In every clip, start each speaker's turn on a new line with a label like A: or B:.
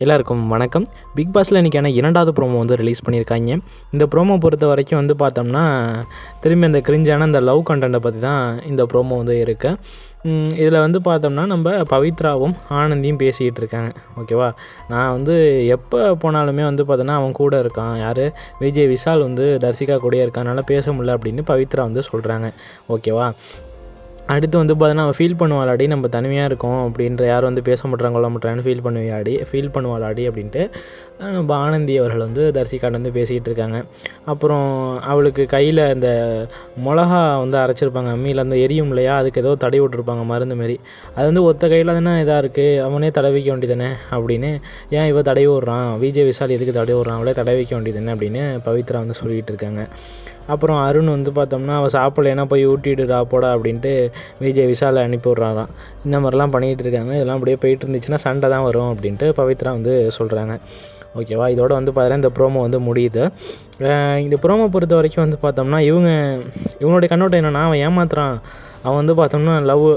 A: எல்லாருக்கும் வணக்கம். பிக் பாஸில் இன்றைக்கான 2வது ப்ரோமோ வந்து ரிலீஸ் பண்ணியிருக்காங்க. இந்த ப்ரோமோ பொறுத்த வரைக்கும் வந்து பார்த்தோம்னா, திரும்பி அந்த கிரிஞ்சான அந்த லவ் கண்டென்ட்டை பற்றி தான் இந்த ப்ரோமோ வந்து இருக்குது. இதில் வந்து பார்த்தோம்னா நம்ம பவித்ராவும் ஆனந்தியும் பேசிக்கிட்டு இருக்காங்க. ஓகேவா, நான் வந்து எப்போ போனாலுமே வந்து பார்த்தோன்னா அவன் கூட இருக்கான், யார் விஜய் விஷால் வந்து தர்சிகா கூடயே இருக்கானால பேச முடியல அப்படின்னு பவித்ரா வந்து சொல்கிறாங்க. ஓகேவா, அடுத்து வந்து பார்த்தோன்னா அவள் ஃபீல் பண்ணுவாளாடி, நம்ம தனிமையாக இருக்கோம் அப்படின்ற யாரும் வந்து பேச மாட்றாங்க கொள்ள மாட்றான்னு ஃபீல் பண்ணுவாளாடி அப்படின்ட்டு நம்ம ஆனந்தி அவர்கள் வந்து தர்சிகாட்ட வந்து பேசிக்கிட்டு இருக்காங்க. அப்புறம் அவளுக்கு கையில் இந்த மிளகா வந்து அரைச்சிருப்பாங்க, அம்மியில் அந்த எரியும் இல்லையா, அதுக்கு ஏதோ தடவி விட்ருப்பாங்க மருந்து மாரி. அது வந்து ஒத்த கையில் தானே இதாக இருக்குது, அவனே தடவிக்க வேண்டியதானே அப்படின்னு. ஏன் இவ தடவி விட்றான், விஜய் விஷால் எதுக்கு தடவி விட்றான், அவளே தடவிக்க வேண்டியதானே அப்படின்னு பவித்ரா வந்து சொல்லிகிட்டு இருக்காங்க. அப்புறம் அருண் வந்து பார்த்தோம்னா அவள் சாப்பிட்லேன்னா போய் ஊட்டிடுறா போடா அப்படின்ட்டு விஜய் விஷாலை அனுப்பி விட்றாராம். இந்த மாதிரிலாம் பண்ணிகிட்டு இருக்காங்க. இதெல்லாம் அப்படியே போயிட்டு இருந்துச்சுன்னா சண்டை தான் வரும் அப்படின்ட்டு பவித்ரா வந்து சொல்கிறாங்க. ஓகேவா, இதோட வந்து பார்த்தீங்கன்னா இந்த ப்ரோமோ வந்து முடியுது. இந்த ப்ரோமோ பொறுத்த வரைக்கும் வந்து பார்த்தோம்னா இவனுடைய கண்ணோட்டம் என்னென்னா, அவன் ஏமாத்துறான், அவன் வந்து பார்த்தோம்னா லவ்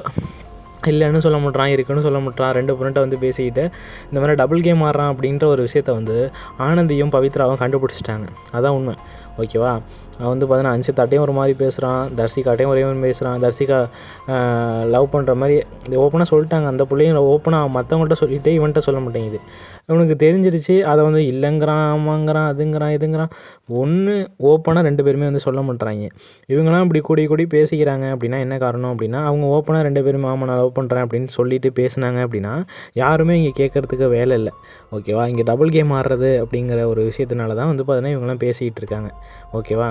A: இல்லைன்னு சொல்ல மாட்றான், இருக்குன்னு சொல்ல மாட்றான், 2 பொண்ணுகிட்ட வந்து பேசிக்கிட்டு இந்த மாதிரி டபுள் கேம் ஆடுறான் அப்படின்ற ஒரு விஷயத்த வந்து ஆனந்தியும் பவித்ராவும் கண்டுபிடிச்சிட்டாங்க. அதான் உண்மை. ஓகேவா, அவன் வந்து பார்த்தீங்கன்னா அன்சிதாட்டையும் ஒரு மாதிரி பேசுகிறான், தர்சிகாட்டையும் ஒரே மாதிரி பேசுகிறான். தர்சிகா லவ் பண்ணுற மாதிரி ஓப்பனாக சொல்லிட்டாங்க. அந்த பிள்ளையும் ஓப்பனாக மற்றவங்கள்ட்ட சொல்லிவிட்டு இவன்கிட்ட சொல்ல மாட்டேங்குது. இவனுக்கு தெரிஞ்சிருச்சு. அதை வந்து இல்லைங்கிறான், ஆமாங்கிறான், அதுங்கிறான், இதுங்கிறான். ஒன்று ஓப்பனாக 2 பேருமே வந்து சொல்ல மாட்றாங்க. இவங்களாம் இப்படி கூடி கூடி பேசிக்கிறாங்க அப்படின்னா என்ன காரணம் அப்படின்னா, அவங்க ஓப்பனாக 2 பேரும் ஆமாம் நான் லவ் பண்ணுறேன் அப்படின்னு சொல்லிட்டு பேசுனாங்க அப்படின்னா யாருமே இங்கே கேட்குறதுக்கு வேலை இல்லை. ஓகேவா, இங்கே டபுள் கேம் ஆடுறது அப்படிங்கிற ஒரு விஷயத்தினால தான் வந்து பார்த்தீங்கன்னா இவங்கெல்லாம் பேசிக்கிட்டு இருக்காங்க. ஓகேவா,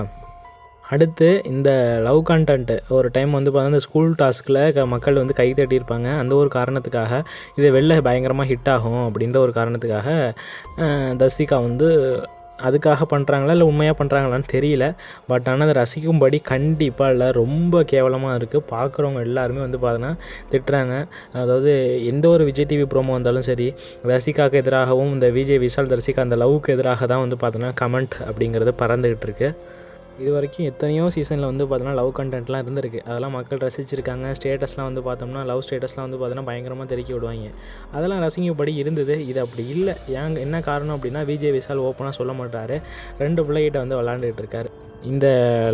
A: அடுத்து இந்த லவ் கண்டென்ட்டு ஒரு டைம் வந்து பார்த்தீங்கன்னா இந்த ஸ்கூல் டாஸ்கில் மக்கள் வந்து கை தட்டியிருப்பாங்க. அந்த ஒரு காரணத்துக்காக இது வெளில பயங்கரமாக ஹிட் ஆகும் அப்படின்ற ஒரு காரணத்துக்காக தர்சிகா வந்து அதுக்காக பண்ணுறாங்களா இல்லை உண்மையாக பண்ணுறாங்களான்னு தெரியல. பட் ஆனால் அதை ரசிக்கும்படி கண்டிப்பாக இல்லை, ரொம்ப கேவலமாக இருக்குது. பார்க்குறவங்க எல்லாருமே வந்து பார்த்தோன்னா திட்டுறாங்க. அதாவது எந்த ஒரு விஜய் டிவி ப்ரோமோ வந்தாலும் சரி, ரசிகாவுக்கு எதிராகவும் இந்த விஜய் விஷால் தர்சிகா அந்த லவ்வுக்கு எதிராக தான் வந்து பார்த்தோன்னா கமெண்ட் அப்படிங்கிறது பறந்துக்கிட்டு இருக்குது. இது வரைக்கும் எத்தனையோ சீசனில் வந்து பார்த்தோன்னா லவ் கண்டென்ட்லாம் இருந்திருக்கு. அதெல்லாம் மக்கள் ரசிச்சிருக்காங்க. ஸ்டேட்டஸ்லாம் வந்து பார்த்தோம்னா லவ் ஸ்டேட்டஸ்லாம் வந்து பார்த்தோன்னா பயங்கரமாக தெறிக்க விடுவாங்க. அதெல்லாம் ரசிக்கப்படி இருந்தது. இது அப்படி இல்லை. என்ன காரணம் அப்படின்னா, விஜய் விஷால் ஓப்பனாக சொல்ல மாட்டார், 2 பிள்ளைகிட்ட வந்து விளாண்டுட்டு இருக்காரு. இந்த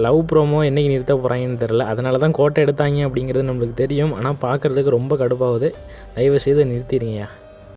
A: லவ் ப்ரோமோ என்றைக்கு நிறுத்த போகிறாங்கன்னு தெரில. அதனால தான் கோட்டை எடுத்தாங்க அப்படிங்கிறது நம்மளுக்கு தெரியும். ஆனால் பார்க்குறதுக்கு ரொம்ப கடுப்பாகுது. தயவுசெய்து நிறுத்திடுங்கய்யா.